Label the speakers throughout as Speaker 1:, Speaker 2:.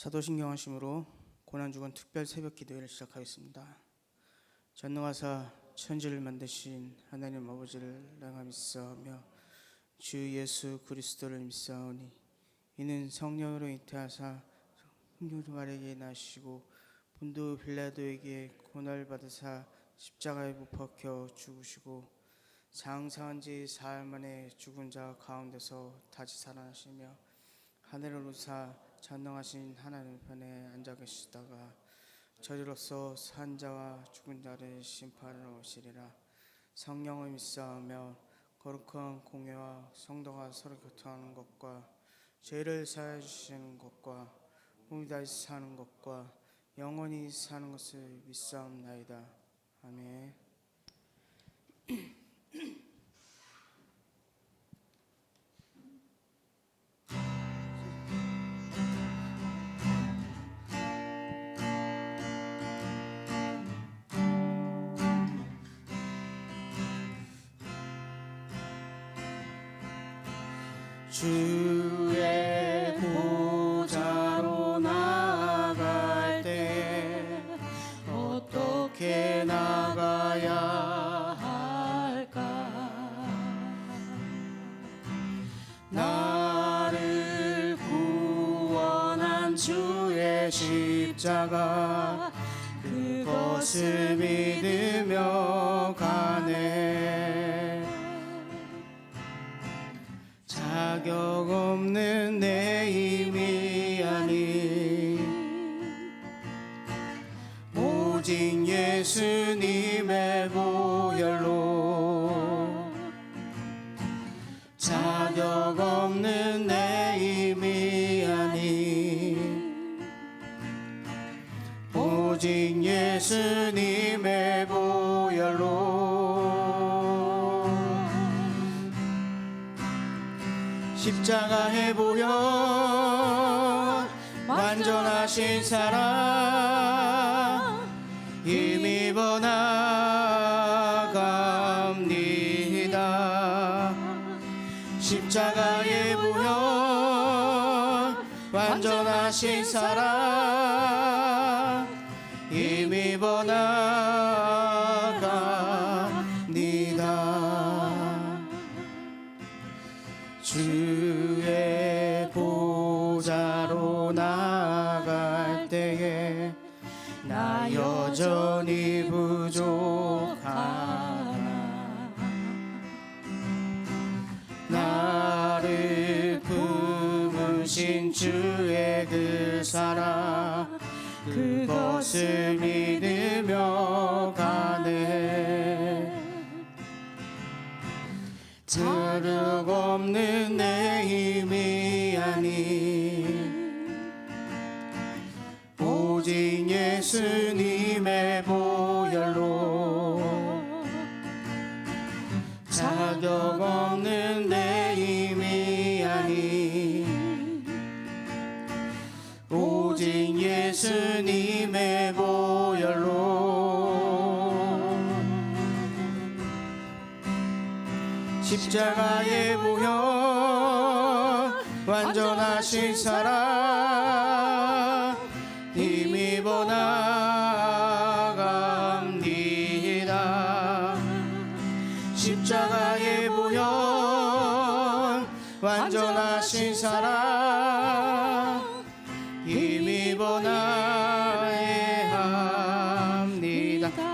Speaker 1: 사도신경 하심으로 고난주간 특별 새벽 기도회를 시작하겠습니다. 전능하사 천지를 만드신 하나님 아버지를 내가 믿사오며 주 예수 그리스도를 믿사오니 이는 성령으로 잉태하사 성령마리아에게 나시고 본도 빌라도에게 고난을 받으사 십자가에 못 박혀 죽으시고 장사한 지 사흘 만에 죽은 자 가운데서 다시 살아나시며 하늘을 우사 전능하신 하나님 편에 앉아 계시다가 저리로서 산 자와 죽은 자를 심판하러 오시리라. 성령을 믿사오며 거룩한 공예와 성도가 서로 교통하는 것과 죄를 사하여 주시는 것과 몸이 다시 사는 것과 영원히 사는 것을 믿사옵나이다. 아멘. 주의 보좌로 나아갈 때 어떻게 나가야 할까? 나를 구원한 주의 십자가 그것을 믿으며 가네. 자격 없는 내 힘이 아닌 오직 예수님의 보혈로 자격 없는 내 힘이 아닌 오직 예수님의 보혈로 십자가의 보혈 완전하신 사랑 힘입어 나갑니다. 십자가의 보혈 완전하신 사랑 힘입어 나갑니다. 주의 보좌로 나아갈 때에 나 여전히 부족하나 나를 품으신 주의 그 사랑 그것을 믿으며 가네. 자격 없는 내 힘이 아닌 오직 예수님의 보혈로 자격 없는 내 힘이 아닌 오직 예수님의 보혈로 십자가의 보혈 완전하신 사랑 힘입어 나갑니다. 십자가의 보혈 완전하신 사랑 힘입어 나갑니다.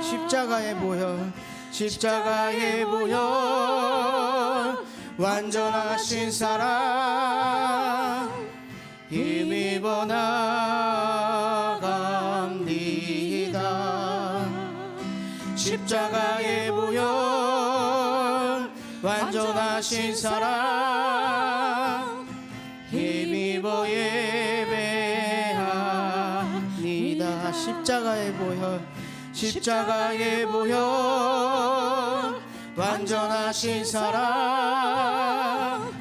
Speaker 1: 십자가의 보혈 십자가의 보혈 완전하신 사랑 힘입어 나갑니다. 십자가의 보혈 완전하신 사랑 힘입어 예배합니다. 십자가의 보혈 십자가의 보혈 완전하신 사랑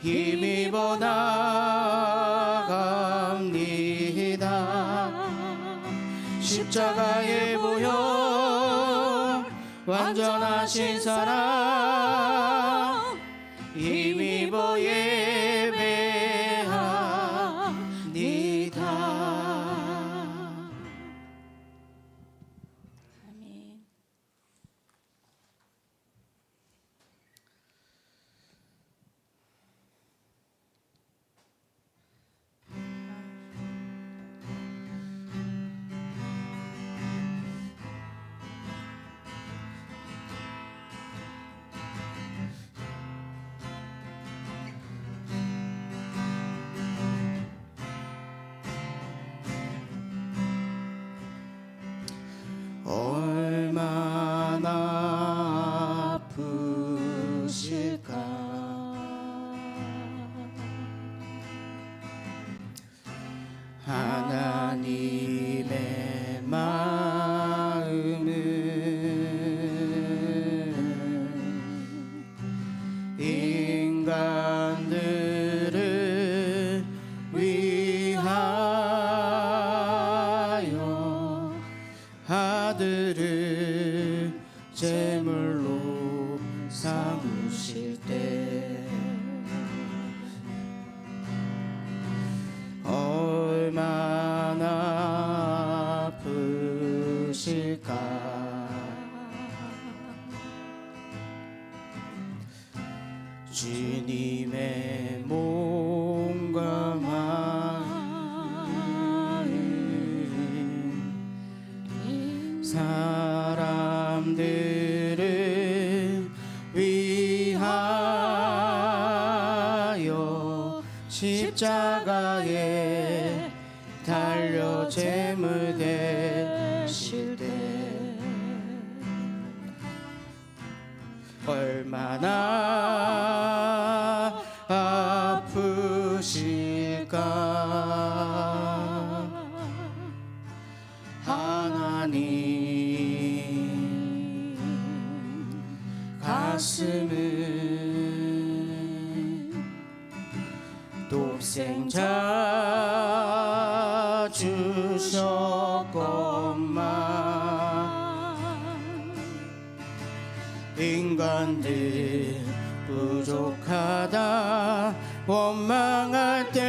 Speaker 1: 힘입어 나갑니다. 십자가의 보혈 완전하신 사랑 힘입어 예배합니다. 삼으실 때 얼마나 아프실까. 주님의 몸과 마음 사람들을 위하여 십자가에 달려 제물 되실 때 얼마나 아프실까. 하나님 가슴은 독생자 주셨건만 인간들 부족하다 원망할 때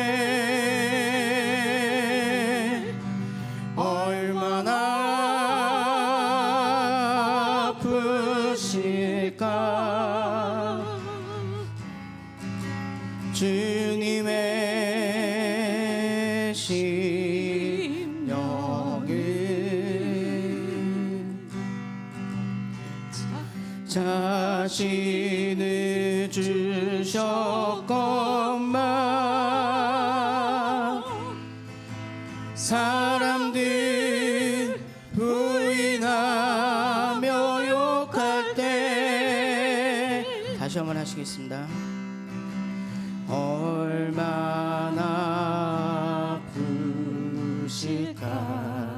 Speaker 1: 얼마나 아프실까. 주님의 심령은 자신을 주셨건만 사람들 부인하며 욕할 때 다시 한번 하시겠습니다. 얼마나 아프실까.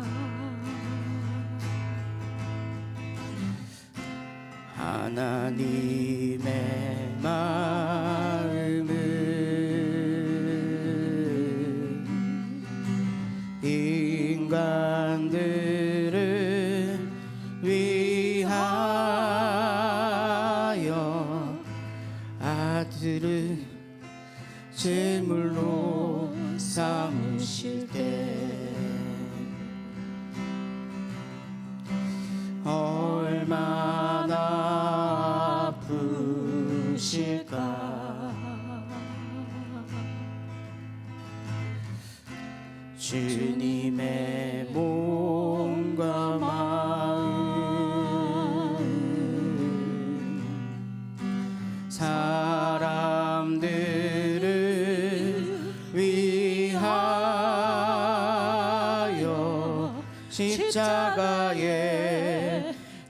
Speaker 1: 하나님의 마음은 인간들을 위하여 아들을 제물로 삼으실 때 얼마나 아프실까. 주님의 몸과 마음 사람들을 위하여 십자가에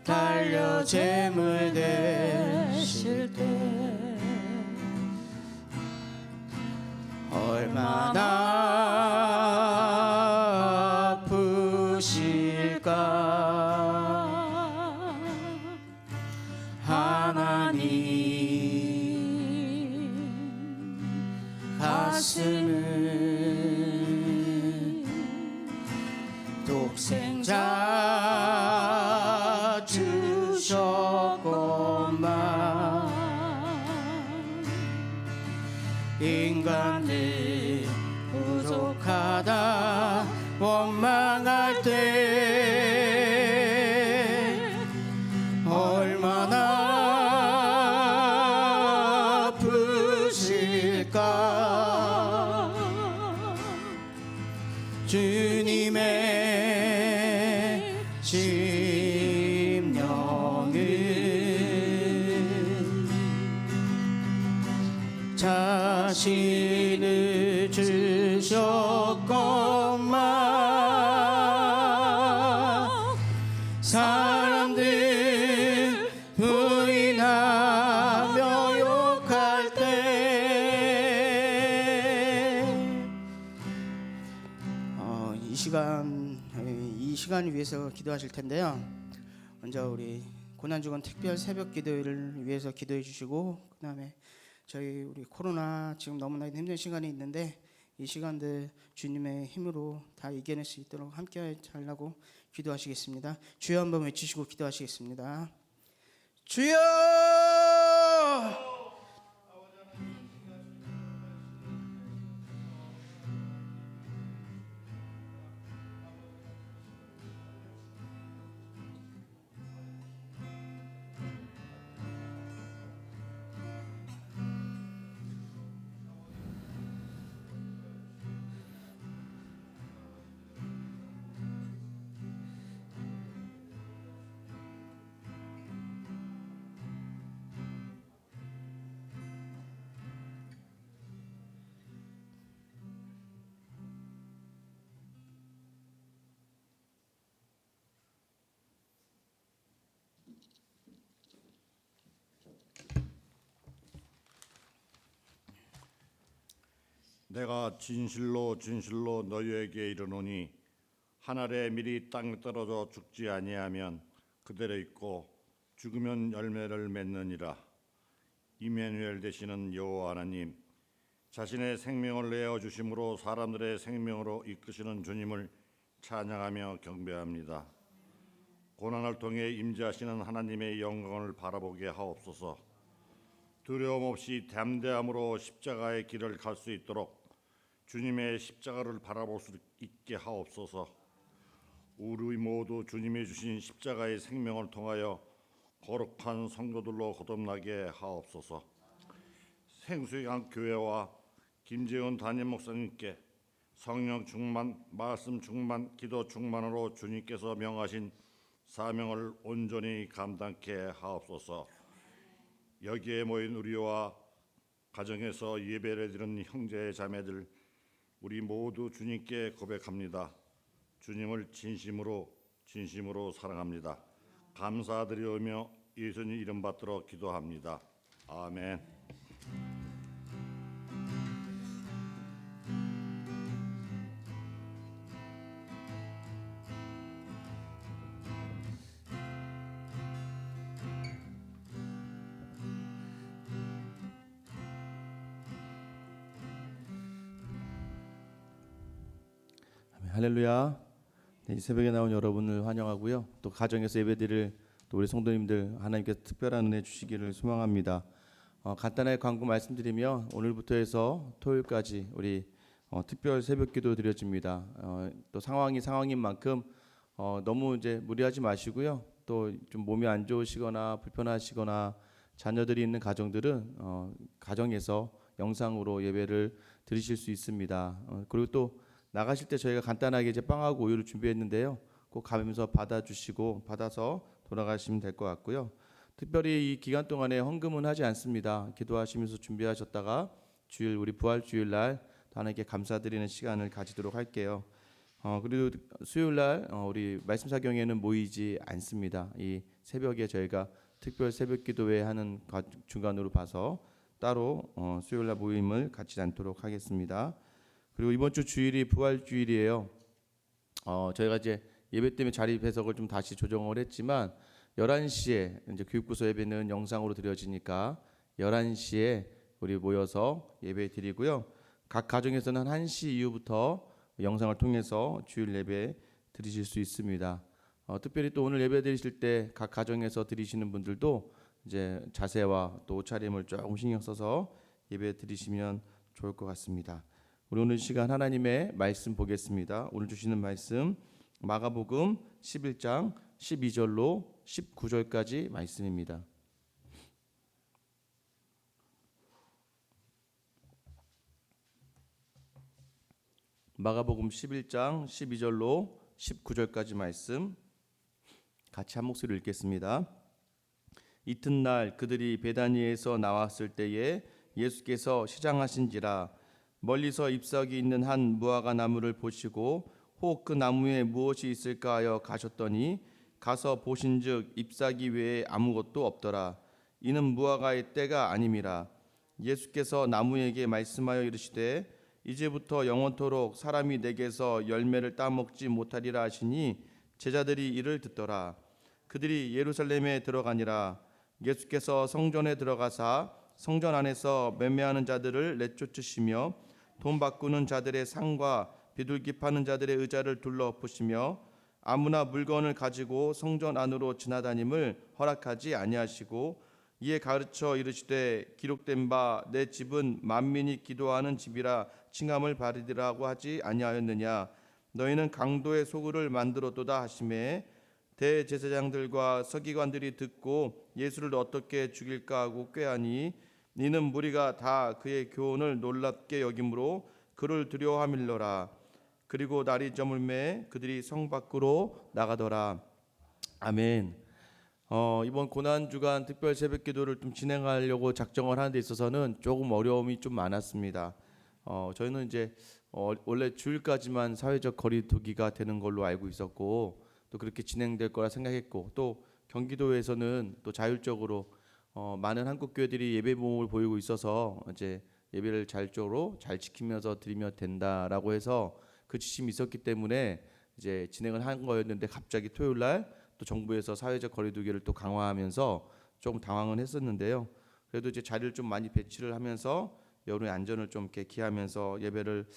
Speaker 1: 달려 제물 되실 때 얼마나 아프실까. 하나님 가슴은 독생자 주셨건만 인간들 부족하다 원망할 때 얼마나 아프실까. 주님의 심령은 자신을 주셨건만 사람들 부인하며 욕할 때 이 시간을 위해서 기도하실 텐데요. 먼저 우리 고난주간 특별 새벽 기도를 위해서 기도해 주시고, 그 다음에 저희 우리 코로나 지금 너무나 힘든 시간이 있는데 이 시간들 주님의 힘으로 다 이겨낼 수 있도록 함께 하려고 기도하시겠습니다. 주여 한번 외치시고 기도하시겠습니다. 주여!
Speaker 2: 내가 진실로 진실로 너희에게 이르노니 한 알의 밀이 땅에 떨어져 죽지 아니하면 그대로 있고 죽으면 열매를 맺느니라. 이메누엘 되시는 여호와 하나님, 자신의 생명을 내어 주심으로 사람들의 생명으로 이끄시는 주님을 찬양하며 경배합니다. 고난을 통해 임재하시는 하나님의 영광을 바라보게 하옵소서. 두려움 없이 담대함으로 십자가의 길을 갈 수 있도록 주님의 십자가를 바라볼 수 있게 하옵소서. 우리 모두 주님이 주신 십자가의 생명을 통하여 거룩한 성도들로 거듭나게 하옵소서. 생수강 교회와 김재훈 담임 목사님께 성령 충만, 말씀 충만, 기도 충만으로 주님께서 명하신 사명을 온전히 감당케 하옵소서. 여기에 모인 우리와 가정에서 예배를 드리는 형제 자매들, 우리 모두 주님께 고백합니다. 주님을 진심으로 사랑합니다. 감사드리며 예수님 이름 받들어 기도합니다. 아멘.
Speaker 3: 할렐루야. 이 새벽에 나온 여러분을 환영하고요. 또 가정에서 예배드릴 또 우리 성도님들 하나님께서 특별한 은혜 주시기를 소망합니다. 간단하게 광고 말씀드리면 오늘부터 해서 토요일까지 우리 특별 새벽기도 드려집니다. 또 상황인 만큼 너무 이제 무리하지 마시고요. 또 좀 몸이 안 좋으시거나 불편하시거나 자녀들이 있는 가정들은 가정에서 영상으로 예배를 드리실 수 있습니다. 그리고 또 나가실 때 저희가 간단하게 이제 빵하고 우유를 준비했는데요. 꼭 가면서 받아서 돌아가시면 될 것 같고요. 특별히 이 기간 동안에 헌금은 하지 않습니다. 기도하시면서 준비하셨다가 주일 우리 부활 주일날 하나님께 감사드리는 시간을 가지도록 할게요. 그리고 수요일 날 우리 말씀 사경에는 모이지 않습니다. 이 새벽에 저희가 특별 새벽 기도회 하는 중간으로 봐서 따로 수요일 날 모임을 갖지 않도록 하겠습니다. 그리고 이번 주 주일이 부활 주일이에요. 저희가 이제 예배 때문에 자리 배석을 좀 다시 조정을 했지만 11시에 이제 교육부서 예배는 영상으로 드려지니까 11시에 우리 모여서 예배 드리고요. 각 가정에서는 1시 이후부터 영상을 통해서 주일 예배 드리실 수 있습니다. 특별히 또 오늘 예배 드리실 때 각 가정에서 드리시는 분들도 이제 자세와 또 옷차림을 조금 신경 써서 예배 드리시면 좋을 것 같습니다. 우리 오늘 시간 하나님의 말씀 보겠습니다. 오늘 주시는 말씀 마가복음 11장 12절로 19절까지 말씀입니다. 마가복음 11장 12절로 19절까지 말씀 같이 한 목소리로 읽겠습니다. 이튿날 그들이 베다니에서 나왔을 때에 예수께서 시장하신지라 멀리서 잎사귀 있는 한 무화과 나무를 보시고 혹 그 나무에 무엇이 있을까 하여 가셨더니 가서 보신즉 잎사귀 외에 아무것도 없더라. 이는 무화과의 때가 아님이라. 예수께서 나무에게 말씀하여 이르시되 이제부터 영원토록 사람이 내게서 열매를 따먹지 못하리라 하시니 제자들이 이를 듣더라. 그들이 예루살렘에 들어가니라. 예수께서 성전에 들어가사 성전 안에서 매매하는 자들을 내쫓으시며 돈 바꾸는 자들의 상과 비둘기 파는 자들의 의자를 둘러엎으시며 아무나 물건을 가지고 성전 안으로 지나다님을 허락하지 아니하시고 이에 가르쳐 이르시되 기록된 바 내 집은 만민이 기도하는 집이라 칭함을 받으리라고 하지 아니하였느냐. 너희는 강도의 소굴을 만들었도다 하시매 대제사장들과 서기관들이 듣고 예수를 어떻게 죽일까 하고 꾀하니 이는 무리가 다 그의 교훈을 놀랍게 여김으로 그를 두려워함일러라. 그리고 날이 저물매 그들이 성 밖으로 나가더라. 아멘. 이번 고난 주간 특별 새벽 기도를 좀 진행하려고 작정을 하는 데 있어서는 조금 어려움이 좀 많았습니다. 저희는 이제 원래 주일까지만 사회적 거리두기가 되는 걸로 알고 있었고 또 그렇게 진행될 거라 생각했고 또 경기도에서는 또 자율적으로 많은 한국 교회들이 예배 모험을 보이고 있어서 이제 예배를 잘적으로 잘 지키면서 드리면 된다라고 해서 그 지침이 있었기 때문에 이제 진행을 한 거였는데 갑자기 토요일 날 또 정부에서 사회적 거리두기를 또 강화하면서 조금 당황은 했었는데요. 그래도 이제 자리를 좀 많이 배치를 하면서 여러분의 안전을 좀 이렇게 기하면서 예배를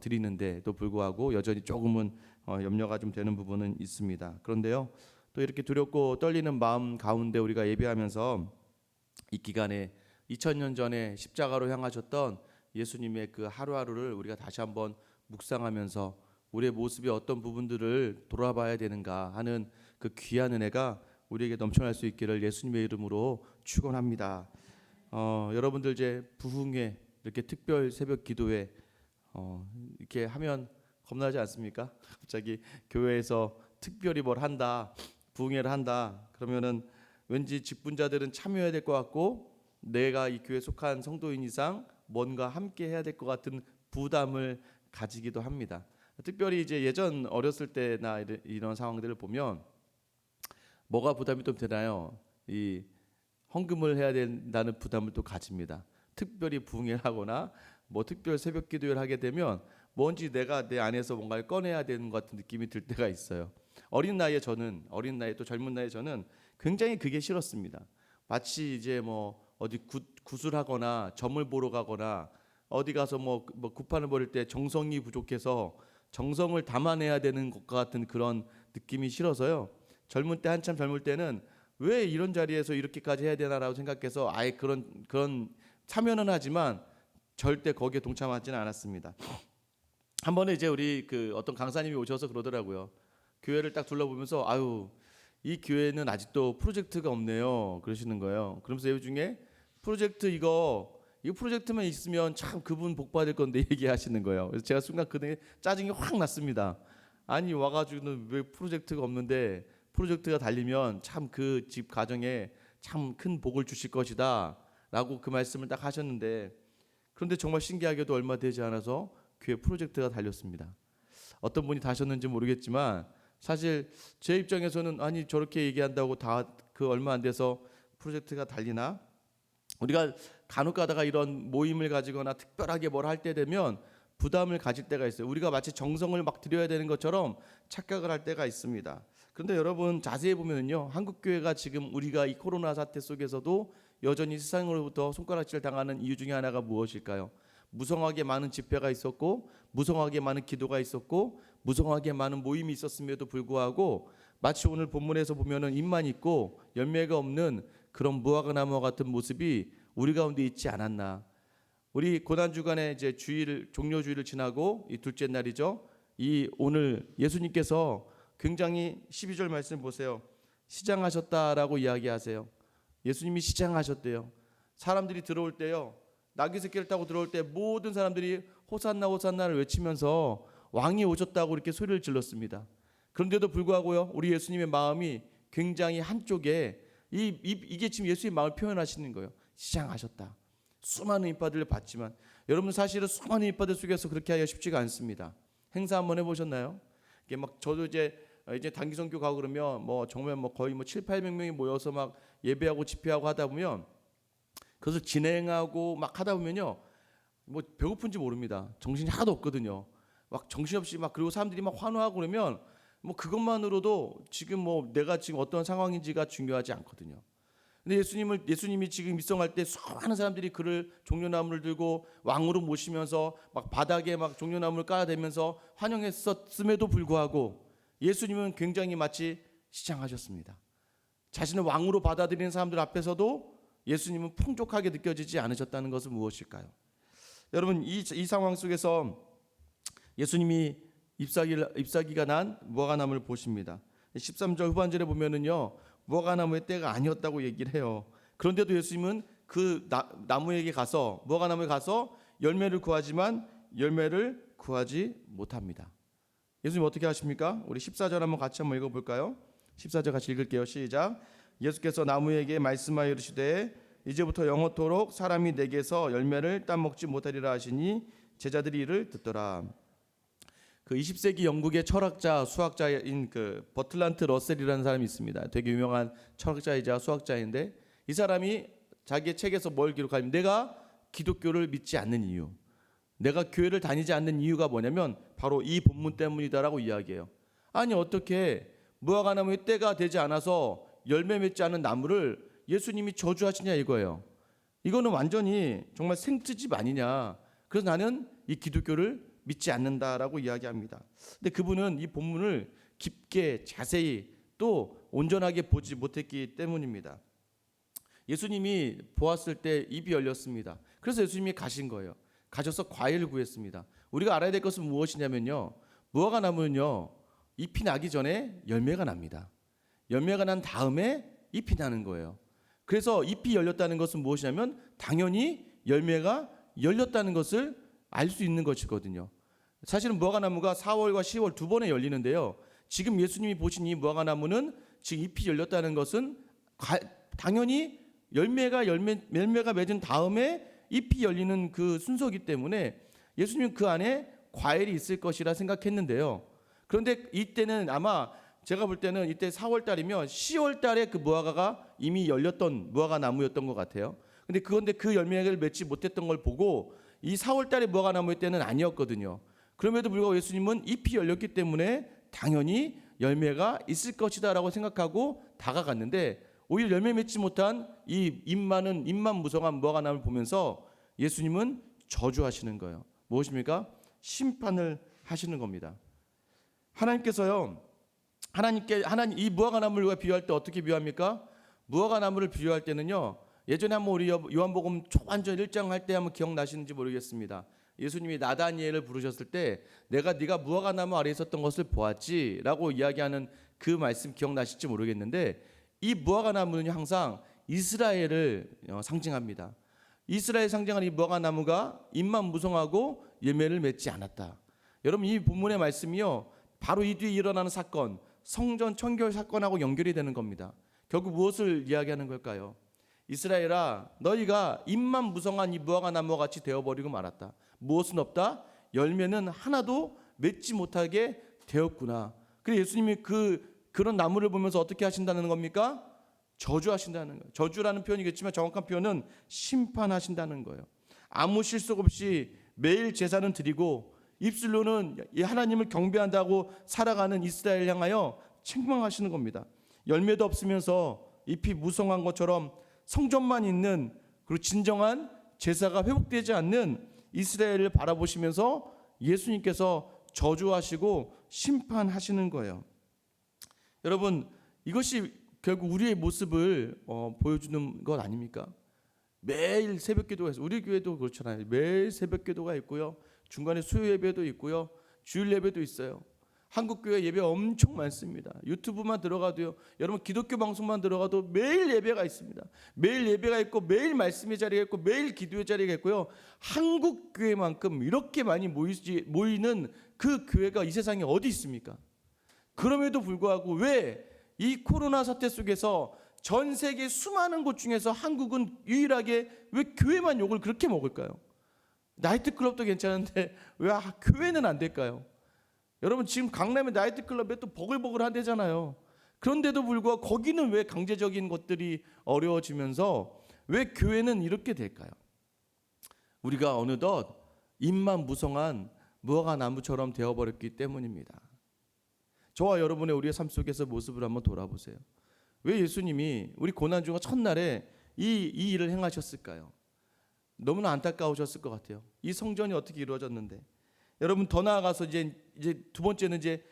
Speaker 3: 드리는데도 불구하고 여전히 조금은 염려가 좀 되는 부분은 있습니다. 그런데요, 또 이렇게 두렵고 떨리는 마음 가운데 우리가 예배하면서 이 기간에 2000년 전에 십자가로 향하셨던 예수님의 그 하루하루를 우리가 다시 한번 묵상하면서 우리의 모습이 어떤 부분들을 돌아봐야 되는가 하는 그 귀한 은혜가 우리에게 넘쳐날 수 있기를 예수님의 이름으로 축원합니다. 여러분들 이제 부흥회 이렇게 특별 새벽 기도회 이렇게 하면 겁나지 않습니까? 갑자기 교회에서 특별히 뭘 한다, 부흥회를 한다 그러면은 왠지 직분자들은 참여해야 될 것 같고 내가 이 교회에 속한 성도인 이상 뭔가 함께 해야 될 것 같은 부담을 가지기도 합니다. 특별히 이제 예전 어렸을 때나 이런 상황들을 보면 뭐가 부담이 좀 되나요? 이 헌금을 해야 된다는 부담을 또 가집니다. 특별히 부흥회를 하거나 뭐 특별 새벽 기도회를 하게 되면 뭔지 내가 내 안에서 뭔가를 꺼내야 되는 것 같은 느낌이 들 때가 있어요. 어린 나이에 또 젊은 나이에 저는 굉장히 그게 싫었습니다. 마치 이제 뭐 어디 구술하거나 점을 보러 가거나 어디 가서 뭐 구판을 벌일 때 정성이 부족해서 정성을 담아내야 되는 것 같은 그런 느낌이 싫어서요. 한참 젊을 때는 왜 이런 자리에서 이렇게까지 해야 되나라고 생각해서 아예 그런 참여는 하지만 절대 거기에 동참하지는 않았습니다. 한 번에 이제 우리 그 어떤 강사님이 오셔서 그러더라고요. 교회를 딱 둘러보면서 아유 이 교회는 아직도 프로젝트가 없네요. 그러시는 거예요. 그러면서 예배 중에 이 프로젝트만 있으면 참 그분 복 받을 건데 얘기하시는 거예요. 그래서 제가 순간 그때 짜증이 확 났습니다. 아니 와가지고는 왜 프로젝트가 없는데 프로젝트가 달리면 참 그 집 가정에 참 큰 복을 주실 것이다라고 그 말씀을 딱 하셨는데 그런데 정말 신기하게도 얼마 되지 않아서 교회 프로젝트가 달렸습니다. 어떤 분이 다셨는지 모르겠지만 사실 제 입장에서는 아니 저렇게 얘기한다고 다 그 얼마 안 돼서 프로젝트가 달리나? 우리가 간혹 가다가 이런 모임을 가지거나 특별하게 뭘 할 때 되면 부담을 가질 때가 있어요. 우리가 마치 정성을 막 드려야 되는 것처럼 착각을 할 때가 있습니다. 그런데 여러분 자세히 보면요, 한국 교회가 지금 우리가 이 코로나 사태 속에서도 여전히 세상으로부터 손가락질 당하는 이유 중에 하나가 무엇일까요? 무성하게 많은 집회가 있었고, 무성하게 많은 기도가 있었고, 무성하게 많은 모임이 있었음에도 불구하고 마치 오늘 본문에서 보면은 입만 있고 열매가 없는 그런 무화과 나무와 같은 모습이 우리 가운데 있지 않았나. 우리 고난 주간에 이제 종료 주일을 지나고 이 둘째 날이죠. 이 오늘 예수님께서 굉장히 12절 말씀 보세요. 시장하셨다라고 이야기하세요. 예수님이 시장하셨대요. 사람들이 들어올 때요. 나귀 새끼를 타고 들어올 때 모든 사람들이 호산나 호산나를 외치면서 왕이 오셨다고 이렇게 소리를 질렀습니다. 그런데도 불구하고요. 우리 예수님의 마음이 굉장히 한쪽에 이게 지금 예수의 마음을 표현하시는 거예요. 시장하셨다. 수많은 인파들을 봤지만 여러분 사실은 수많은 인파들 속에서 그렇게 하기가 쉽지가 않습니다. 행사 한번 해보셨나요? 이게 막 저도 이제 단기 선교 가고 그러면 뭐 정말 뭐 거의 뭐 700~800명이 모여서 막 예배하고 집회하고 하다 보면 그것을 진행하고 막 하다 보면요 뭐 배고픈지 모릅니다. 정신이 하나도 없거든요. 막 정신없이 막 그리고 사람들이 막 환호하고 그러면 뭐 그것만으로도 지금 뭐 내가 지금 어떤 상황인지가 중요하지 않거든요. 근데 예수님이 지금 입성할 때 수많은 사람들이 그를 종려나무를 들고 왕으로 모시면서 막 바닥에 막 종려나무를 깔아대면서 환영했었음에도 불구하고 예수님은 굉장히 마치 시장하셨습니다. 자신을 왕으로 받아들이는 사람들 앞에서도 예수님은 풍족하게 느껴지지 않으셨다는 것은 무엇일까요? 여러분 이 상황 속에서 예수님이 잎사귀가 난 무화과나무를 보십니다. 13절 후반절에 보면은요 무화과나무의 때가 아니었다고 얘기를 해요. 그런데도 예수님은 그 나무에게 가서 무화과나무에 가서 열매를 구하지만 열매를 구하지 못합니다. 예수님 어떻게 하십니까? 우리 14절 한번 같이 한번 읽어볼까요? 14절 같이 읽을게요. 시작. 예수께서 나무에게 말씀하여 이르시되 이제부터 영원토록 사람이 내게서 열매를 따먹지 못하리라 하시니 제자들이 이를 듣더라. 그 20세기 영국의 철학자 수학자인 그 버틀란트 러셀이라는 사람이 있습니다. 되게 유명한 철학자이자 수학자인데 이 사람이 자기의 책에서 뭘 기록하냐면 내가 기독교를 믿지 않는 이유, 내가 교회를 다니지 않는 이유가 뭐냐면 바로 이 본문 때문이다라고 이야기해요. 아니 어떻게 무화과나무의 때가 되지 않아서 열매 맺지 않은 나무를 예수님이 저주하시냐 이거예요. 이거는 완전히 정말 생트집 아니냐. 그래서 나는 이 기독교를 믿지 않는다라고 이야기합니다. 근데 그분은 이 본문을 깊게 자세히 또 온전하게 보지 못했기 때문입니다. 예수님이 보았을 때 입이 열렸습니다. 그래서 예수님이 가신 거예요. 가셔서 과일을 구했습니다. 우리가 알아야 될 것은 무엇이냐면요, 무화과 나무는요 잎이 나기 전에 열매가 납니다. 열매가 난 다음에 잎이 나는 거예요. 그래서 잎이 열렸다는 것은 무엇이냐면 당연히 열매가 열렸다는 것을 알 수 있는 것이거든요. 사실은 무화과 나무가 4월과 10월 두 번에 열리는데요, 지금 예수님이 보신 이 무화과 나무는 지금 잎이 열렸다는 것은 당연히 열매가 맺은 다음에 잎이 열리는 그 순서이기 때문에 예수님은 그 안에 과일이 있을 것이라 생각했는데요. 그런데 이때는 아마 제가 볼 때는 이때 4월 달이면 10월 달에 그 무화과가 이미 열렸던 무화과 나무였던 것 같아요. 그런데 그 열매를 맺지 못했던 걸 보고 이 4월 달에 무화과 나무의 때는 아니었거든요. 그럼에도 불구하고 예수님은 잎이 열렸기 때문에 당연히 열매가 있을 것이다라고 생각하고 다가갔는데, 오히려 열매 맺지 못한 이 잎만 무성한 무화과 나무를 보면서 예수님은 저주하시는 거예요. 무엇입니까? 심판을 하시는 겁니다. 하나님께서요, 하나님 이 무화과 나무를 비유할 때 어떻게 비유합니까? 무화과 나무를 비유할 때는요, 예전에 한번 우리 요한복음 초반절 1장 할 때 한번 기억나시는지 모르겠습니다. 예수님이 나다니엘을 부르셨을 때 네가 무화과 나무 아래에 있었던 것을 보았지라고 이야기하는 그 말씀 기억나실지 모르겠는데, 이 무화과 나무는 항상 이스라엘을 상징합니다. 이스라엘 상징하는 이 무화과 나무가 잎만 무성하고 열매를 맺지 않았다. 여러분, 이 본문의 말씀이요 바로 이 뒤에 일어나는 사건, 성전 청결 사건하고 연결이 되는 겁니다. 결국 무엇을 이야기하는 걸까요? 이스라엘아, 너희가 잎만 무성한 이 무화과 나무와 같이 되어버리고 말았다. 무엇은 없다? 열매는 하나도 맺지 못하게 되었구나. 그래서 예수님이 그런 나무를 보면서 어떻게 하신다는 겁니까? 저주하신다는 거예요. 저주라는 표현이겠지만 정확한 표현은 심판하신다는 거예요. 아무 실속 없이 매일 제사는 드리고 입술로는 하나님을 경배한다고 살아가는 이스라엘 향하여 책망하시는 겁니다. 열매도 없으면서 잎이 무성한 것처럼 성전만 있는, 그리고 진정한 제사가 회복되지 않는 이스라엘을 바라보시면서 예수님께서 저주하시고 심판하시는 거예요. 여러분, 이것이 결국 우리의 모습을 보여주는 것 아닙니까? 매일 새벽 기도가 있어요. 우리 교회도 그렇잖아요. 매일 새벽 기도가 있고요, 중간에 수요 예배도 있고요, 주일 예배도 있어요. 한국 교회 예배 엄청 많습니다. 유튜브만 들어가도요, 여러분 기독교 방송만 들어가도 매일 예배가 있습니다. 매일 예배가 있고 매일 말씀의 자리가 있고 매일 기도의 자리가 있고요. 한국 교회만큼 이렇게 많이 모이는 그 교회가 이 세상에 어디 있습니까? 그럼에도 불구하고 왜 이 코로나 사태 속에서 전 세계 수많은 곳 중에서 한국은 유일하게 왜 교회만 욕을 그렇게 먹을까요? 나이트클럽도 괜찮은데 왜 교회는 안 될까요? 여러분, 지금 강남의 나이트클럽에 또 버글버글 한대잖아요. 그런데도 불구하고 거기는 왜 강제적인 것들이 어려워지면서 왜 교회는 이렇게 될까요? 우리가 어느덧 잎만 무성한 무화과 나무처럼 되어버렸기 때문입니다. 저와 여러분의 우리의 삶 속에서 모습을 한번 돌아보세요. 왜 예수님이 우리 고난주가 첫날에 이 일을 행하셨을까요? 너무나 안타까우셨을 것 같아요. 이 성전이 어떻게 이루어졌는데. 여러분, 더 나아가서 이제 두 번째는 이제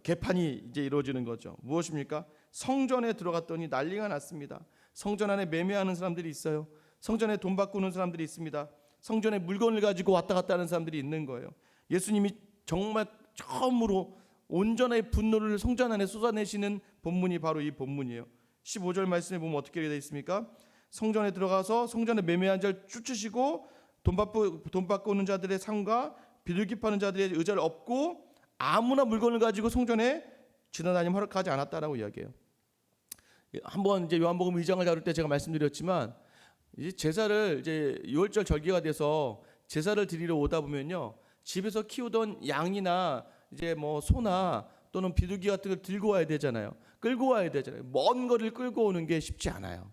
Speaker 3: 개판이 이제 이루어지는 거죠. 무엇입니까? 성전에 들어갔더니 난리가 났습니다. 성전 안에 매매하는 사람들이 있어요. 성전에 돈 바꾸는 사람들이 있습니다. 성전에 물건을 가지고 왔다 갔다 하는 사람들이 있는 거예요. 예수님이 정말 처음으로 온전한 분노를 성전 안에 쏟아내시는 본문이 바로 이 본문이에요. 15절 말씀에 보면 어떻게 되어 있습니까? 성전에 들어가서 성전에 매매한 자를 쫓으시고 돈 바꾸는 자들의 상과 비둘기 파는 자들의 의자를 엎고 아무나 물건을 가지고 성전에 지나다니면 허락하지 않았다라고 이야기해요. 한번 이제 요한복음 2장을 다룰 때 제가 말씀드렸지만, 이제 제사를 이제 6월절 절기가 돼서 제사를 드리러 오다 보면요, 집에서 키우던 양이나 이제 뭐 소나 또는 비둘기 같은 걸 들고 와야 되잖아요. 끌고 와야 되잖아요. 먼 거리를 끌고 오는 게 쉽지 않아요.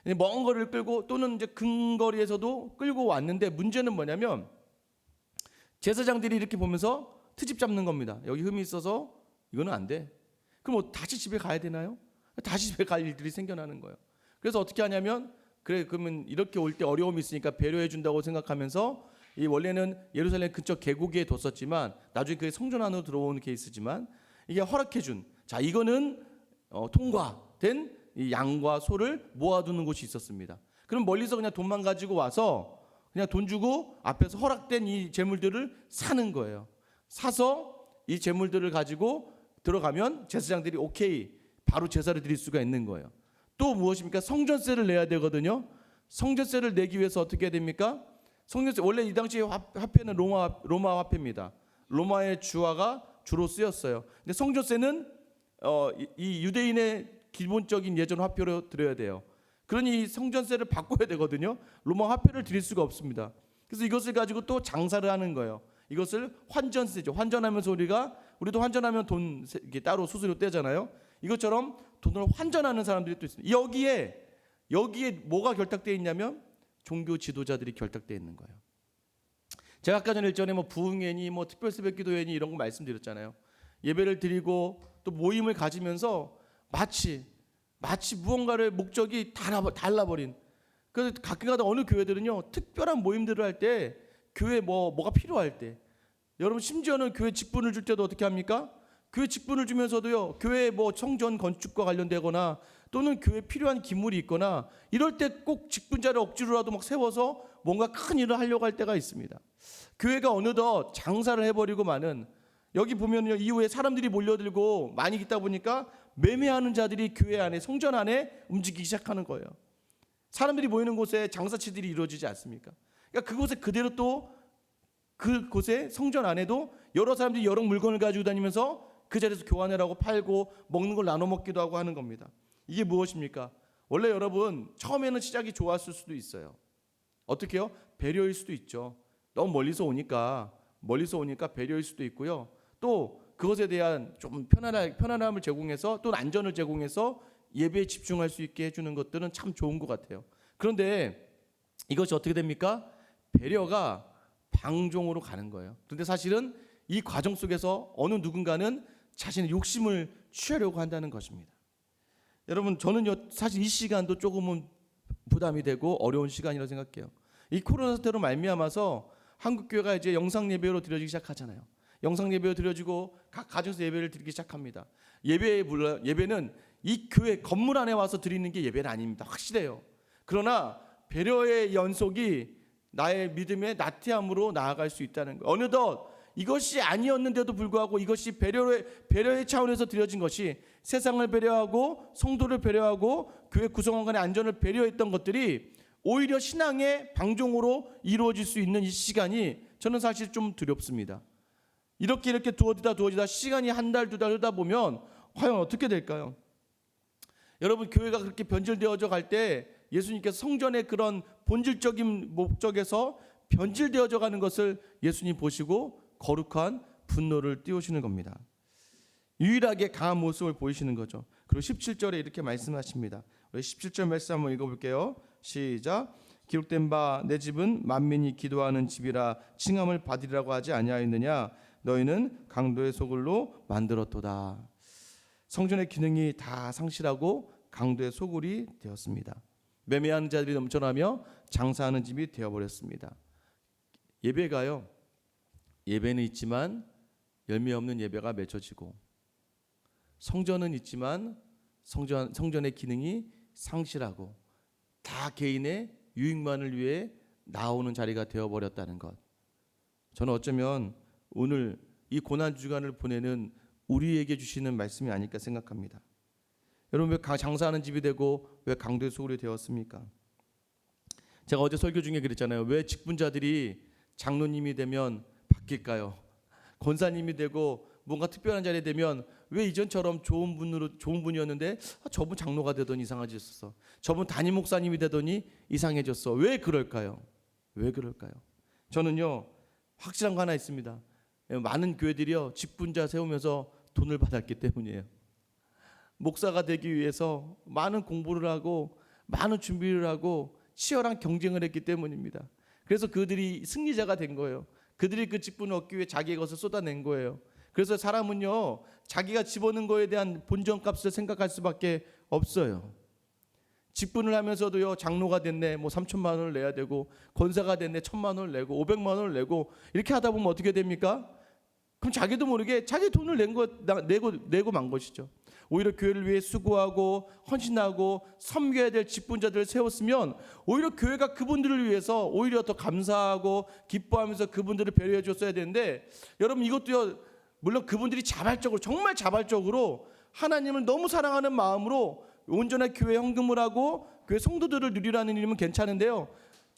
Speaker 3: 먼 거리를 끌고 또는 이제 근거리에서도 끌고 왔는데 문제는 뭐냐면 제사장들이 이렇게 보면서 트집 잡는 겁니다. 여기 흠이 있어서 이거는 안 돼. 그럼 뭐 다시 집에 가야 되나요? 다시 집에 갈 일들이 생겨나는 거예요. 그래서 어떻게 하냐면 그래 그러면 이렇게 올 때 어려움이 있으니까 배려해 준다고 생각하면서 이 원래는 예루살렘 근처 계곡에 뒀었지만 나중에 그게 성전 안으로 들어오는 케이스지만 이게 허락해 준 자 이거는 통과된 이 양과 소를 모아두는 곳이 있었습니다. 그럼 멀리서 그냥 돈만 가지고 와서 그냥 돈 주고 앞에서 허락된 이 재물들을 사는 거예요. 사서 이 재물들을 가지고 들어가면 제사장들이 오케이 바로 제사를 드릴 수가 있는 거예요. 또 무엇입니까? 성전세를 내야 되거든요. 성전세를 내기 위해서 어떻게 해야 됩니까? 성전세 원래 이 당시 화폐는 로마 화폐입니다. 로마의 주화가 주로 쓰였어요. 근데 성전세는 이 유대인의 기본적인 예전 화폐로 드려야 돼요. 그러니 성전세를 바꿔야 되거든요. 로마 화폐를 드릴 수가 없습니다. 그래서 이것을 가지고 또 장사를 하는 거예요. 이것을 환전세죠. 환전하면서 우리도 환전하면 돈 이게 따로 수수료 떼잖아요. 이것처럼 돈을 환전하는 사람들이 또 있습니다. 여기에 뭐가 결탁되어 있냐면 종교 지도자들이 결탁되어 있는 거예요. 제가 아까 전에 일전에 부흥회니 특별새벽기도회니 이런 거 말씀드렸잖아요. 예배를 드리고 또 모임을 가지면서 마치 무언가를 목적이 달라버린. 그래서 가끔가다 어느 교회들은요 특별한 모임들을 할 때 교회 뭐가 필요할 때 여러분 심지어는 교회 직분을 줄 때도 어떻게 합니까? 교회 직분을 주면서도요 교회 성전 건축과 관련되거나 또는 교회에 필요한 기물이 있거나 이럴 때 꼭 직분자를 억지로라도 세워서 뭔가 큰 일을 하려고 할 때가 있습니다. 교회가 어느덧 장사를 해버리고 마는 여기 보면요 이후에 사람들이 몰려들고 많이 있다 보니까 매매하는 자들이 교회 안에 성전 안에 움직이기 시작하는 거예요. 사람들이 모이는 곳에 장사치들이 이루어지지 않습니까? 그러니까 그곳에 그대로 또 그곳에 성전 안에도 여러 사람들이 여러 물건을 가지고 다니면서 그 자리에서 교환을 하고 팔고 먹는 걸 나눠 먹기도 하고 하는 겁니다. 이게 무엇입니까? 원래 여러분 처음에는 시작이 좋았을 수도 있어요. 어떻게 해요? 배려일 수도 있죠. 너무 멀리서 오니까 배려일 수도 있고요. 또 그것에 대한 좀 편안함을 제공해서 또 안전을 제공해서 예배에 집중할 수 있게 해주는 것들은 참 좋은 것 같아요. 그런데 이것이 어떻게 됩니까? 배려가 방종으로 가는 거예요. 그런데 사실은 이 과정 속에서 어느 누군가는 자신의 욕심을 취하려고 한다는 것입니다. 여러분 저는요 사실 이 시간도 조금은 부담이 되고 어려운 시간이라고 생각해요. 이 코로나 사태로 말미암아서 한국 교회가 이제 영상 예배로 드려지기 시작하잖아요. 영상 예배로 드려지고 각 가정에서 예배를 드리기 시작합니다. 예배는 이 교회 건물 안에 와서 드리는 게 예배는 아닙니다. 확실해요. 그러나 배려의 연속이 나의 믿음의 나태함으로 나아갈 수 있다는 거예요. 어느덧 이것이 아니었는데도 불구하고 이것이 배려의 차원에서 드려진 것이 세상을 배려하고 성도를 배려하고 교회 구성원 간의 안전을 배려했던 것들이 오히려 신앙의 방종으로 이루어질 수 있는 이 시간이 저는 사실 좀 두렵습니다. 이렇게 두어지다 시간이 한 달, 두 달 흐르다 보면 과연 어떻게 될까요? 여러분 교회가 그렇게 변질되어져 갈 때 예수님께서 성전의 그런 본질적인 목적에서 변질되어져 가는 것을 예수님 보시고 거룩한 분노를 띄우시는 겁니다. 유일하게 강한 모습을 보이시는 거죠. 그리고 17절에 이렇게 말씀하십니다. 우리 17절 말씀 한번 읽어볼게요. 시작. 기록된 바 내 집은 만민이 기도하는 집이라 칭함을 받으리라고 하지 아니하였느냐. 너희는 강도의 소굴로 만들었도다. 성전의 기능이 다 상실하고 강도의 소굴이 되었습니다. 매매하는 자들이 넘쳐나며 장사하는 집이 되어버렸습니다. 예배는 있지만 열매 없는 예배가 맺혀지고 성전은 있지만 성전의 기능이 상실하고 다 개인의 유익만을 위해 나오는 자리가 되어버렸다는 것. 저는 어쩌면 오늘 이 고난주간을 보내는 우리에게 주시는 말씀이 아닐까 생각합니다. 여러분 왜 장사하는 집이 되고 왜 강도의 소굴이 되었습니까? 제가 어제 설교 중에 그랬잖아요. 왜 직분자들이 장로님이 되면 바뀔까요? 권사님이 되고 뭔가 특별한 자리에 되면 왜 이전처럼 좋은 분이었는데 저분 장로가 되더니 이상해졌어. 저분 담임 목사님이 되더니 이상해졌어. 왜 그럴까요? 저는요 확실한 거 하나 있습니다. 많은 교회들이요 직분자 세우면서 돈을 받았기 때문이에요. 목사가 되기 위해서 많은 공부를 하고 많은 준비를 하고 치열한 경쟁을 했기 때문입니다. 그래서 그들이 승리자가 된 거예요. 그들이 그 직분을 얻기 위해 자기의 것을 쏟아낸 거예요. 그래서 사람은요, 자기가 집어넣은 거에 대한 본전값을 생각할 수밖에 없어요. 직분을 하면서도요, 장로가 됐네, 뭐 3천만 원을 내야 되고, 권사가 됐네, 1,000만 원을 내고, 500만 원을 내고, 이렇게 하다 보면 어떻게 됩니까? 그럼 자기도 모르게 자기 돈을 내고 만 것이죠. 오히려 교회를 위해 수고하고 헌신하고 섬겨야 될 직분자들을 세웠으면 오히려 교회가 그분들을 위해서 오히려 더 감사하고 기뻐하면서 그분들을 배려해 줬어야 되는데, 여러분 이것도요, 물론 그분들이 자발적으로, 정말 자발적으로 하나님을 너무 사랑하는 마음으로 온전한 교회 헌금을 하고 교회 성도들을 누리라는 일이면 괜찮은데요,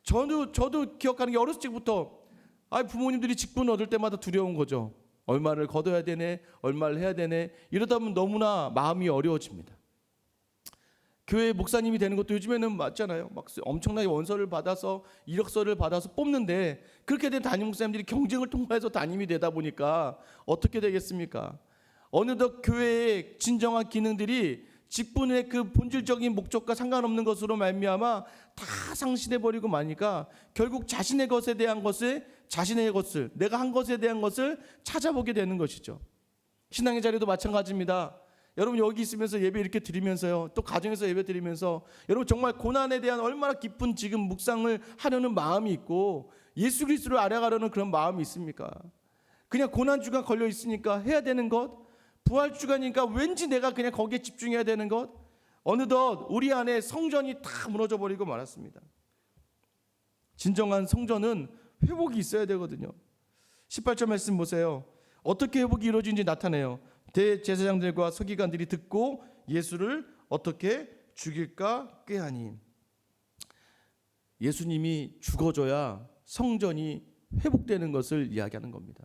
Speaker 3: 저도 기억하는 게 어렸을 적부터 부모님들이 직분 얻을 때마다 두려운 거죠. 얼마를 걷어야 되네, 얼마를 해야 되네, 이러다 보면 너무나 마음이 어려워집니다. 교회 목사님이 되는 것도 요즘에는 맞잖아요. 막 엄청나게 원서를 받아서 이력서를 받아서 뽑는데, 그렇게 된 담임 목사님들이 경쟁을 통과해서 담임이 되다 보니까 어떻게 되겠습니까? 어느덧 교회의 진정한 기능들이 직분의 그 본질적인 목적과 상관없는 것으로 말미암아 다 상실해 버리고 마니까 결국 자신의 것에 대한 것을, 자신의 것을, 내가 한 것에 대한 것을 찾아보게 되는 것이죠. 신앙의 자리도 마찬가지입니다. 여러분 여기 있으면서 예배 이렇게 드리면서요, 또 가정에서 예배 드리면서 여러분 정말 고난에 대한 얼마나 깊은 지금 묵상을 하려는 마음이 있고 예수 그리스도를 알아가려는 그런 마음이 있습니까? 그냥 고난주가 걸려 있으니까 해야 되는 것, 부활주간이니까 왠지 내가 그냥 거기에 집중해야 되는 것, 어느덧 우리 안에 성전이 다 무너져 버리고 말았습니다. 진정한 성전은 회복이 있어야 되거든요. 18절 말씀 보세요. 어떻게 회복이 이루어진지 나타내요. 대제사장들과 서기관들이 듣고 예수를 어떻게 죽일까 꾀하니. 예수님이 죽어줘야 성전이 회복되는 것을 이야기하는 겁니다.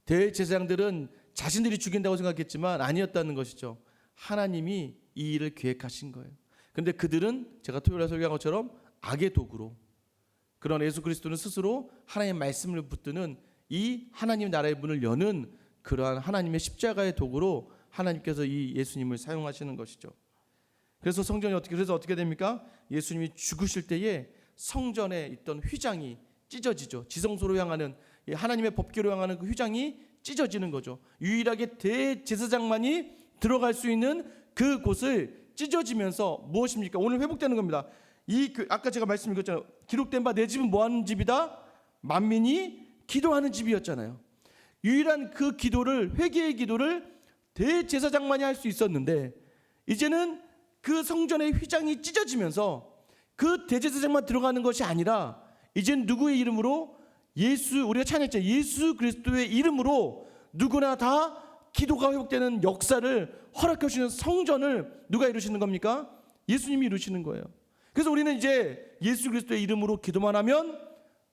Speaker 3: 대제사장들은 자신들이 죽인다고 생각했지만 아니었다는 것이죠. 하나님이 이 일을 계획하신 거예요. 그런데 그들은 제가 토요일에 설교한 것처럼 악의 도구로, 그런 예수 그리스도는 스스로 하나님의 말씀을 붙드는 이 하나님 나라의 문을 여는 그러한 하나님의 십자가의 도구로 하나님께서 이 예수님을 사용하시는 것이죠. 그래서 성전이 어떻게 됩니까? 예수님이 죽으실 때에 성전에 있던 휘장이 찢어지죠. 지성소로 향하는, 하나님의 법궤로 향하는 그 휘장이 찢어지는 거죠. 유일하게 대제사장만이 들어갈 수 있는 그 곳을 찢어지면서 무엇입니까? 오늘 회복되는 겁니다. 아까 제가 말씀드렸잖아요. 기록된 바 내 집은 뭐하는 집이다? 만민이 기도하는 집이었잖아요. 유일한 그 기도를, 회개의 기도를 대제사장만이 할 수 있었는데, 이제는 그 성전의 휘장이 찢어지면서 그 대제사장만 들어가는 것이 아니라 이제는 누구의 이름으로? 우리가 찬양했죠. 예수 그리스도의 이름으로 누구나 다 기도가 회복되는 역사를 허락해 주시는 성전을 누가 이루시는 겁니까? 예수님이 이루시는 거예요. 그래서 우리는 이제 예수 그리스도의 이름으로 기도만 하면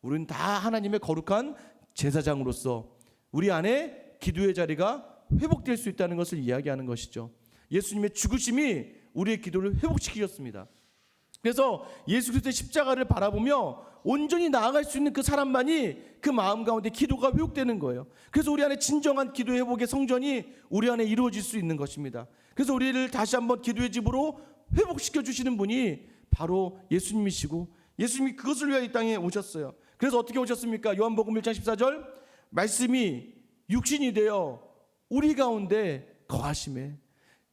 Speaker 3: 우리는 다 하나님의 거룩한 제사장으로서 우리 안에 기도의 자리가 회복될 수 있다는 것을 이야기하는 것이죠. 예수님의 죽으심이 우리의 기도를 회복시키셨습니다. 그래서 예수 그리스도의 십자가를 바라보며 온전히 나아갈 수 있는 그 사람만이 그 마음 가운데 기도가 회복되는 거예요. 그래서 우리 안에 진정한 기도 회복의 성전이 우리 안에 이루어질 수 있는 것입니다. 그래서 우리를 다시 한번 기도의 집으로 회복시켜 주시는 분이 바로 예수님이시고, 예수님이 그것을 위하여 이 땅에 오셨어요. 그래서 어떻게 오셨습니까? 요한복음 1장 14절 말씀이 육신이 되어 우리 가운데 거하심에,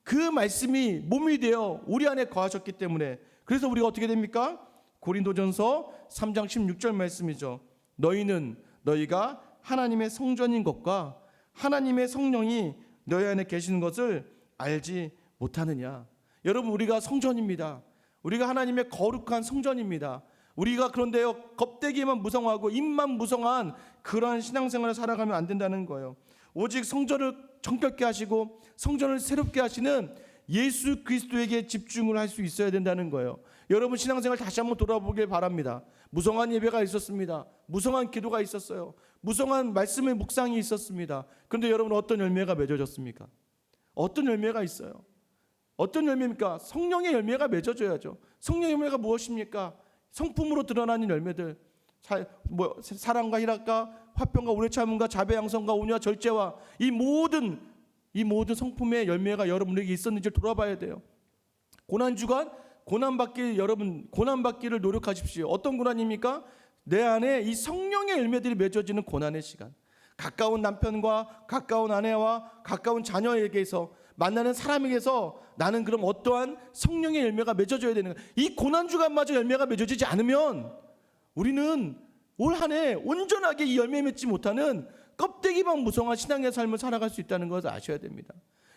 Speaker 3: 그 말씀이 몸이 되어 우리 안에 거하셨기 때문에, 그래서 우리가 어떻게 됩니까? 고린도전서 3장 16절 말씀이죠. 너희가 하나님의 성전인 것과 하나님의 성령이 너희 안에 계시는 것을 알지 못하느냐. 여러분, 우리가 성전입니다. 우리가 하나님의 거룩한 성전입니다. 우리가 그런데요, 껍데기만 무성하고 입만 무성한 그러한 신앙생활을 살아가면 안 된다는 거예요. 오직 성전을 정결케 하시고 성전을 새롭게 하시는 예수 그리스도에게 집중을 할 수 있어야 된다는 거예요. 여러분 신앙생활 다시 한번 돌아보길 바랍니다. 무성한 예배가 있었습니다. 무성한 기도가 있었어요. 무성한 말씀의 묵상이 있었습니다. 그런데 여러분 어떤 열매가 맺어졌습니까? 어떤 열매가 있어요? 어떤 열매입니까? 성령의 열매가 맺어져야죠. 성령의 열매가 무엇입니까? 성품으로 드러나는 열매들, 사랑과 희락과 화평과 오래 참음과 자배 양성과 온유와 절제와 이 모든 성품의 열매가 여러분에게 있었는지를 돌아봐야 돼요. 고난주간 고난받기를 노력하십시오. 어떤 고난입니까? 내 안에 이 성령의 열매들이 맺어지는 고난의 시간. 가까운 남편과 가까운 아내와 가까운 자녀에게서 만나는 사람에게서 나는 그럼 어떠한 성령의 열매가 맺어져야 되는 거야. 이 고난 주간마저 열매가 맺어지지 않으면 우리는 올 한 해 온전하게 이 열매 맺지 못하는 껍데기만 무성한 신앙의 삶을 살아갈 수 있다는 것을 아셔야 됩니다.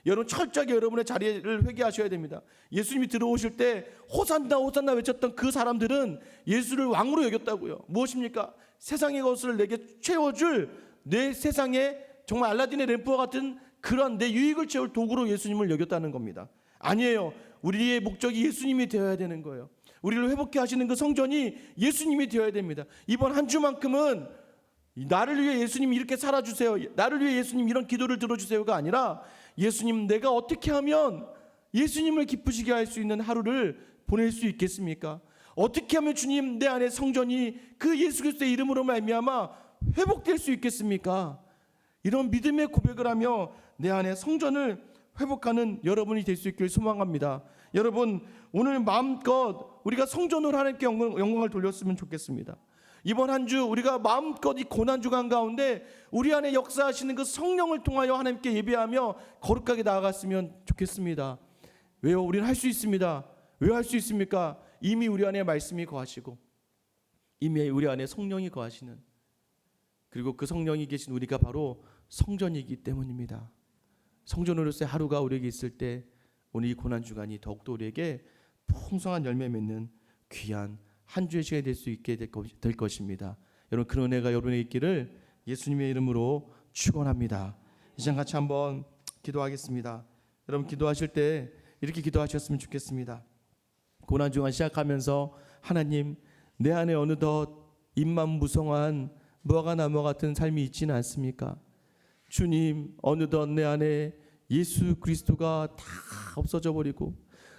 Speaker 3: 여러분 철저하게 여러분의 자리를 회개하셔야 됩니다. 예수님이 들어오실 때 호산나 호산나 외쳤던 그 사람들은 예수를 왕으로 여겼다고요. 무엇입니까? 세상의 것을 내게 채워줄 내 세상에 정말 알라딘의 램프와 같은 그런 내 유익을 채울 도구로 예수님을 여겼다는 겁니다. 아니에요. 우리의 목적이 예수님이 되어야 되는 거예요. 우리를 회복케 하시는 그 성전이 예수님이 되어야 됩니다. 이번 한 주만큼은 나를 위해 예수님 이렇게 살아주세요, 나를 위해 예수님 이런 기도를 들어주세요가 아니라 예수님, 내가 어떻게 하면 예수님을 기쁘시게 할 수 있는 하루를 보낼 수 있겠습니까? 어떻게 하면 주님, 내 안에 성전이 그 예수 그리스도의 이름으로 말미암아 회복될 수 있겠습니까? 이런 믿음의 고백을 하며 내 안에 성전을 회복하는 여러분이 될 수 있길 소망합니다. 여러분, 오늘 마음껏 우리가 성전으로 하나님께 영광을 돌렸으면 좋겠습니다. 이번 한 주 우리가 마음껏 이 고난 주간 가운데 우리 안에 역사하시는 그 성령을 통하여 하나님께 예배하며 거룩하게 나아갔으면 좋겠습니다. 왜요? 우리는 할 수 있습니다. 왜 할 수 있습니까? 이미 우리 안에 말씀이 거하시고 이미 우리 안에 성령이 거하시는, 그리고 그 성령이 계신 우리가 바로 성전이기 때문입니다. 성전으로서의 하루가 우리에게 있을 때 오늘 이 고난 주간이 더욱더 우리에게 풍성한 열매 맺는 귀한 한 주의 시간이 될 수 있게 될 것입니다. 여러분, 그런 은혜가 여러분에게 있기를 예수님의 이름으로 축원합니다. 이 시간 같이 한번 기도하겠습니다. 여러분, 기도하실 때 이렇게 기도하셨으면 좋겠습니다. 고난 주간 시작하면서 하나님, 내 안에 어느덧 입만 무성한 무화과 나무 같은 삶이 있지는 않습니까? 주님, 어느덧 내 안에 예수 그리스도가 다 없어져 버리고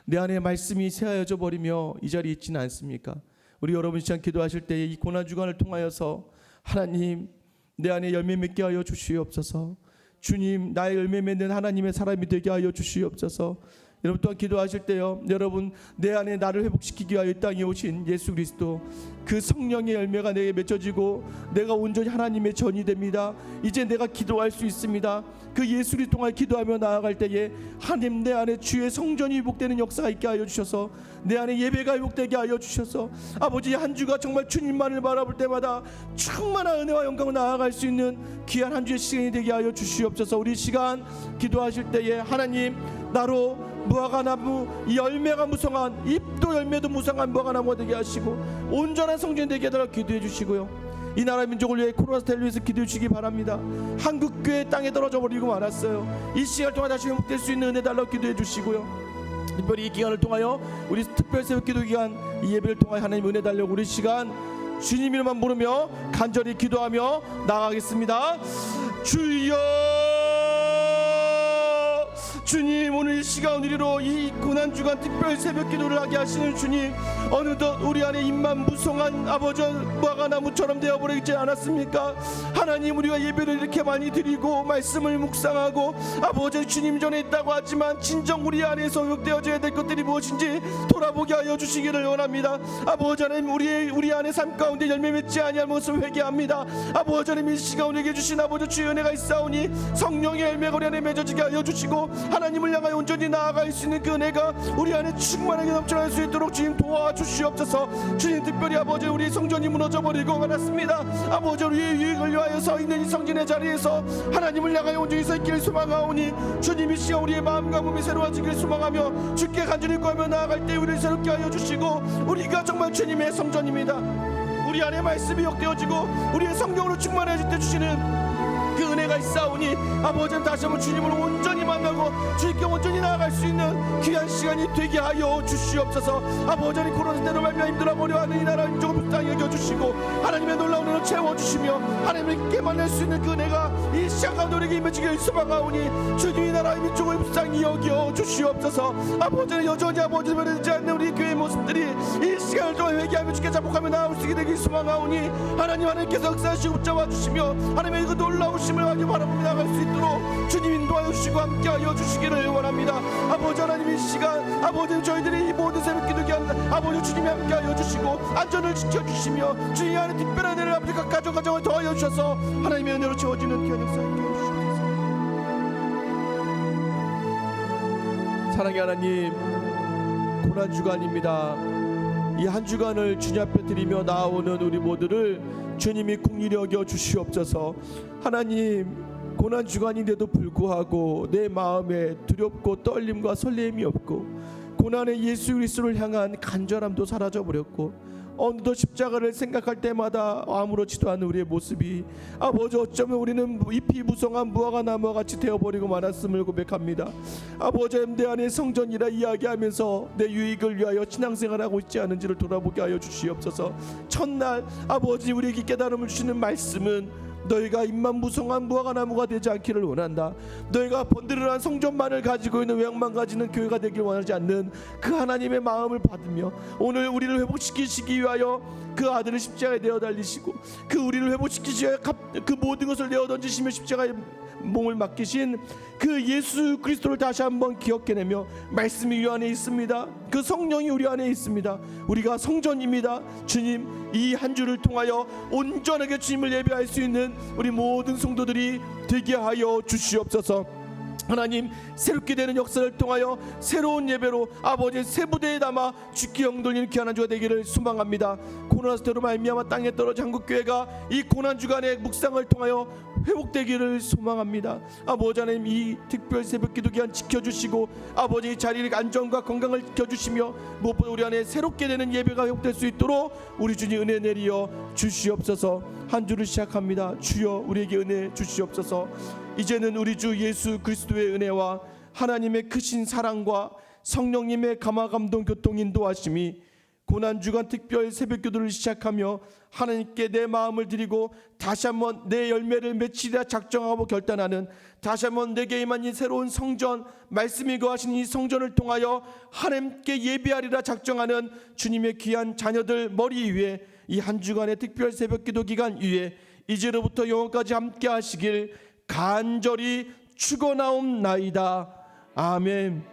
Speaker 3: 내 안에 말씀이 새하여져 버리며 이 자리에 있지는 않습니까? 우리 여러분 시간 기도하실 때 이 고난 주간을 통하여서 하나님, 내 안에 열매 맺게 하여 주시옵소서. 주님, 나의 열매 맺는 하나님의 사람이 되게 하여 주시옵소서. 여러분 또한 기도하실 때요, 여러분, 내 안에 나를 회복시키기 위하여 이 땅에 오신 예수 그리스도 그 성령의 열매가 내게 맺혀지고 내가 온전히 하나님의 전이 됩니다. 이제 내가 기도할 수 있습니다. 그 예수를 통해 기도하며 나아갈 때에 하나님, 내 안에 주의 성전이 회복되는 역사가 있게 하여 주셔서 내 안에 예배가 회복되게 하여 주셔서 아버지, 한 주가 정말 주님만을 바라볼 때마다 충만한 은혜와 영광을 나아갈 수 있는 귀한 한 주의 시간이 되게 하여 주시옵소서. 우리 시간 기도하실 때에 하나님, 나로 무화과 나무 이 열매가 무성한, 잎도 열매도 무성한 무화과 나무가 되게 하시고 온전한 성전 되게 해달라 기도해 주시고요. 이 나라 민족을 위해 코로나 스타일을 위해서 기도해 주시기 바랍니다. 한국교회 땅에 떨어져 버리고 말았어요. 이 시간을 통해 다시 회복될 수 있는 은혜 달라고 기도해 주시고요. 특별히 이 기간을 통하여 우리 특별 새벽 기도 기간 이 예배를 통하여 하나님 은혜 달라고 우리 시간 주님 이름만 부르며 간절히 기도하며 나가겠습니다. 주여, 주님, 오늘 이 시간 우리로 이 고난주간 특별 새벽 기도를 하게 하시는 주님, 어느덧 우리 안에 입만 무성한 아버지 무화과 나무처럼 되어버리지 않았습니까? 하나님, 우리가 예배를 이렇게 많이 드리고 말씀을 묵상하고 아버지 주님 전에 있다고 하지만 진정 우리 안에서 회복되어져야 될 것들이 무엇인지 돌아보게 하여 주시기를 원합니다. 아버지 하나님, 우리 안에 삶 가운데 열매 맺지 아니할 것을 회개합니다. 아버지 하나님, 이 시간 우리에게 주신 아버지 주의 은혜가 있사오니 성령의 열매가 우리 안에 맺어지게 하여 주시고 하나님을 향하여 온전히 나아갈 수 있는 그 은혜가 우리 안에 충만하게 넘쳐날 수 있도록 주님 도와주시옵소서. 주님, 특별히 아버지, 우리 성전이 무너져버리고 말았습니다. 아버지, 우리의 유익을 위하여 서 있는 이 성전의 자리에서 하나님을 향하여 온전히 서 있기를 소망하오니 주님, 이 시간 우리의 마음과 몸이 새로워지기를 소망하며 주께 간절히 구하며 나아갈 때 우리를 새롭게 하여 주시고 우리가 정말 주님의 성전입니다. 우리 안에 말씀이 역되어지고 우리의 성령으로 충만해질 때 주시는 그 은혜가 있사오니 아버지, 다시 한번 주님을 온전히 만나고 주님께 온전히 나아갈 수 있는 귀한 시간이 되게 하여 주시옵소서. 아버지, 코로나 때로 말미암아 힘들어 버려하는 이 나라 민족을 불쌍히 여겨주시고 하나님의 놀라운 은혜로 채워주시며 하나님께 만날 수 있는 그 은혜가 이 시간 가운데 우리에게 임해지기를 소망하오니 주님, 이 나라 민족을 불쌍히 여겨주시옵소서. 아버지는 여전히 아버지 변하지 않는 우리 교회의 모습들이 이 시간을 통해 회개하며 주께 자복하며 나아올 수 있게 되길 소망하오니 하나님께서 역사하시고 붙잡아 주시며 하나님의 그 놀라우신
Speaker 4: 주심을 가지고 바라보며 나갈 수 있도록 주님 인도하여 주시고 함께하여 주시기를 원합니다. 아버지 하나님, 이 시간 아버지 저희들이 이 모든 새벽 기도 기간 아버지 주님이 함께하여 주시고 안전을 지켜주시며 주님 안에 특별한 은혜를 아버지 각 가정을 더하여 주셔서 하나님의 은혜로 채워지는 귀한 역사 함께해 주시옵소서. 사랑의 하나님, 고난주간입니다. 이 한 주간을 주님 앞에 드리며 나아오는 우리 모두를 주님이 긍휼히 여겨 주시옵소서. 하나님, 고난주간인데도 불구하고 내 마음에 두렵고 떨림과 설렘이 없고 고난의 예수 그리스도를 향한 간절함도 사라져버렸고 어느덧 십자가를 생각할 때마다 아무렇지도 않은 우리의 모습이 아버지 어쩌면 우리는 잎이 무성한 무화과 나무와 같이 되어버리고 말았음을 고백합니다. 아버지 내 안에 성전이라 이야기하면서 내 유익을 위하여 신앙생활하고 있지 않은지를 돌아보게 하여 주시옵소서. 첫날 아버지 우리에게 깨달음을 주시는 말씀은 너희가 잎만 무성한 무화과 나무가 되지 않기를 원한다. 너희가 번드르한 성전만을 가지고 있는 외양만 가지는 교회가 되길 원하지 않는 그 하나님의 마음을 받으며 오늘 우리를 회복시키시기 위하여 그 아들을 십자가에 내어 달리시고 그 우리를 회복시키시기 위하여 그 모든 것을 내어 던지시며 십자가에 몸을 맡기신 그 예수 그리스도를 다시 한번 기억해내며 말씀이 우리 안에 있습니다. 그 성령이 우리 안에 있습니다. 우리가 성전입니다. 주님, 이 한 주를 통하여 온전하게 주님을 예배할 수 있는 우리 모든 성도들이 되게 하여 주시옵소서. 하나님, 새롭게 되는 역사를 통하여 새로운 예배로 아버지의 새 부대에 담아 주께 영돌리는 귀한 한 주가 되기를 소망합니다. 코로나 사태로 말미암아 땅에 떨어진 한국교회가 이 고난주간의 묵상을 통하여 회복되기를 소망합니다. 아버지 하나님, 이 특별 새벽 기도 기간 지켜주시고 아버지 자리의 안전과 건강을 지켜주시며 무엇보다 우리 안에 새롭게 되는 예배가 회복될 수 있도록 우리 주님 은혜 내리어 주시옵소서. 한 주를 시작합니다. 주여 우리에게 은혜 주시옵소서. 이제는 우리 주 예수 그리스도의 은혜와 하나님의 크신 사랑과 성령님의 감화감동 교통 인도하심이 고난주간 특별 새벽기도를 시작하며 하나님께 내 마음을 드리고 다시 한번 내 열매를 맺히리라 작정하고 결단하는 다시 한번 내게 임한 이 새로운 성전 말씀이 거하신 이 성전을 통하여 하나님께 예배하리라 작정하는 주님의 귀한 자녀들 머리 위에 이 한 주간의 특별 새벽기도 기간 위에 이제로부터 영원까지 함께 하시길 간절히 축원하옵나이다. 아멘.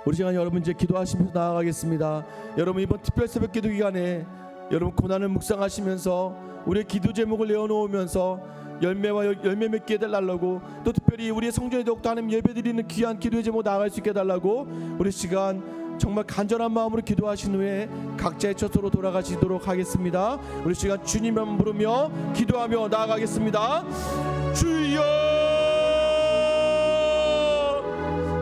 Speaker 4: 우리 시간 여러분 이제 기도하시면서 나아가겠습니다. 여러분 이번 특별 새벽기도 기간에 여러분 고난을 묵상하시면서 우리의 기도 제목을 내어놓으면서 열매 맺게 해달라고 또 특별히 우리의 성전에 더욱더 하나님 예배드리는 귀한 기도의 제목 나아갈 수 있게 해달라고 우리 시간 정말 간절한 마음으로 기도하신 후에 각자의 처소로 돌아가시도록 하겠습니다. 우리 시간 주님만 부르며 기도하며 나아가겠습니다. 주여,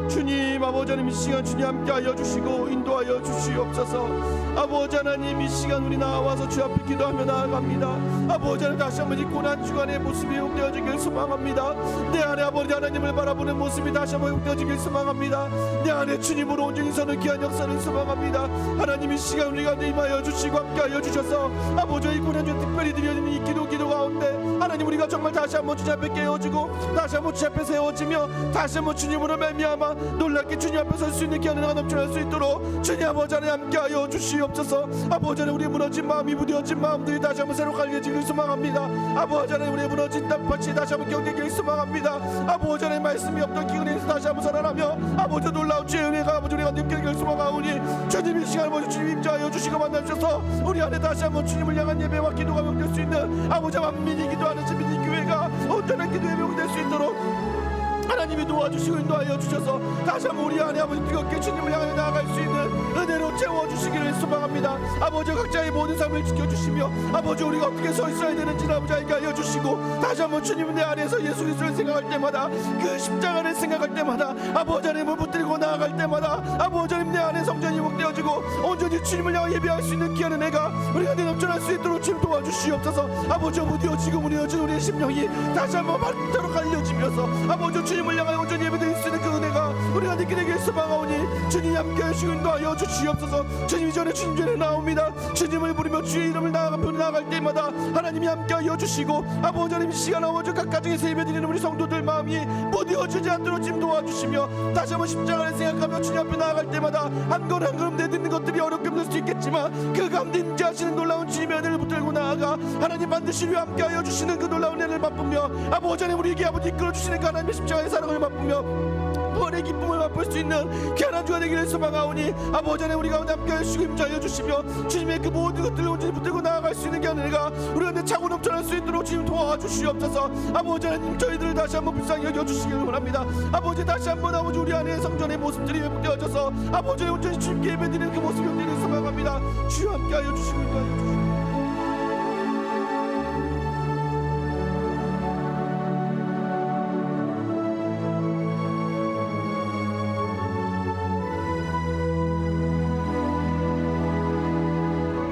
Speaker 4: 주님 아버지 하나님 이 시간 주님 함께하여 주시고 인도하여 주시옵소서. 아버지 하나님 이 시간 우리 나와서 주 앞에 기도하며 나아갑니다. 아버지 하나님 다시 한번 이 고난주간의 모습이 회복되어지길 소망합니다. 내 안에 아버지 하나님을 바라보는 모습이 다시 한번 회복되어지길 소망합니다. 내 안에 주님으로 온전히 서는 귀한 역사를 소망합니다. 하나님 이 시간 우리 가운데 임하여 주시고 함께하여 주셔서 아버지 이 고난주에 특별히 드려지는 이 기도 가운데 하나님 우리가 정말 다시 한번 주님 앞에 깨어지고 다시 한번 주님 앞에 세워지며 다시 한번 주님으로 말미암아 놀랍게 주님 앞에 설 수 있는 귀한 은혜가 넘쳐날 수 있도록 주님 아버지 하나님 함께하여 주시옵소서. 아버지 하나님 우리의 무너진 마음이 부딪힌 마음들이 다시 한번 새로 갈려지길 소망합니다. 아버지 하나님 우리의 무너진 땅밭이 다시 한번 경계기를 소망합니다. 아버지 하나님 말씀이 없던 기근에서 다시 한번 살아나며 아버지 놀라운 주의 은혜가 아버지 우리가 느끼기를 소망하오니 주님 이 시간을 먼저 주님 임자하여 주시고 만나주셔서 우리 안에 다시 한번 주님을 향한 예배와 기도가 회복될 수 있는 아버지 만민이 기도하는 주민이 교회가 온전한 기도에 회복될 수 있도록 하나님이 도와주시고 인도하여 주셔서 다시 한번 우리 안에 아버지 뜨겁게 주님을 향해 나아갈 수 있는 은혜로 채워주시기를 소망합니다. 아버지 각자의 모든 삶을 지켜주시며 아버지 우리가 어떻게 서 있어야 되는지 아버지 알게 하여 주시고 다시 한번 주님 내 안에서 예수 그리스도를 생각할 때마다 그 십자가를 생각할 때마다 아버지 하나님을 붙들고 나아갈 때마다 아버지 하나님 내 안에 성전이 회복되어지고 온전히 주님을 향해 예배할 수 있는 귀한 은혜가 우리가 넘쳐날 수 있도록 주님 도와주시옵소서. 아버지 무디어 지금 우리어진 우리의 심령이 다시 한번 바로 갈려지면서 아버지 주님을 향하여 온전히 예배드릴 수 있는 그 은혜가 우리가 느끼게 되길 소망하오니 주님 함께 하시고 인도하여 주시옵소서. 주님 전에 주님 전에 나옵니다. 주님을 부르며 주의 이름을 나아갈 때마다 하나님이 함께 하여 주시고 아버지 하나님 시간 아버지 각 가정에서 예배드리는 우리 성도들 마음이 무디어지지 않도록 주님 도와주시며 다시 한번 십자가를 생각하며 주님 앞에 나아갈 때마다 한 걸음 한 걸음 내딛는 것들이 어렵게 힘들 수 있겠지만 그 가운데 임재하시는 놀라운 주님의 은혜를 붙들고 나아가 소망합니다. 하나님 반드시 우리와 함께하여 주시는 그 놀라운 은혜를 맛보며 아버지 하나님 우리에게 아버지 이끌어 주시는 그 하나님의 십자가의 사랑을 맛보며 부활의 기쁨을 맛볼 수 있는 귀한 주가 되기를 소망하오니 아버지 하나님 우리 가운데 함께하여 주시고 임자하여 주시며 주님의 그 모든 것들을 온전히 붙들고 나아갈 수 있는 귀한 은혜가 우리 가운데 차고 넘쳐날 수 있도록 주님 도와주시옵소서. 아버지 하나님 저희들을 다시 한번 불쌍히 여겨주시기를 원합니다. 아버지 다시 한번 아버지 우리 안에 성전의 모습들이 회복되어져서 아버지 온전히 주님께 예배드리는 그 모습을 드리는 소망합니다. 주여 함께하여 주시고 인도하여 주시고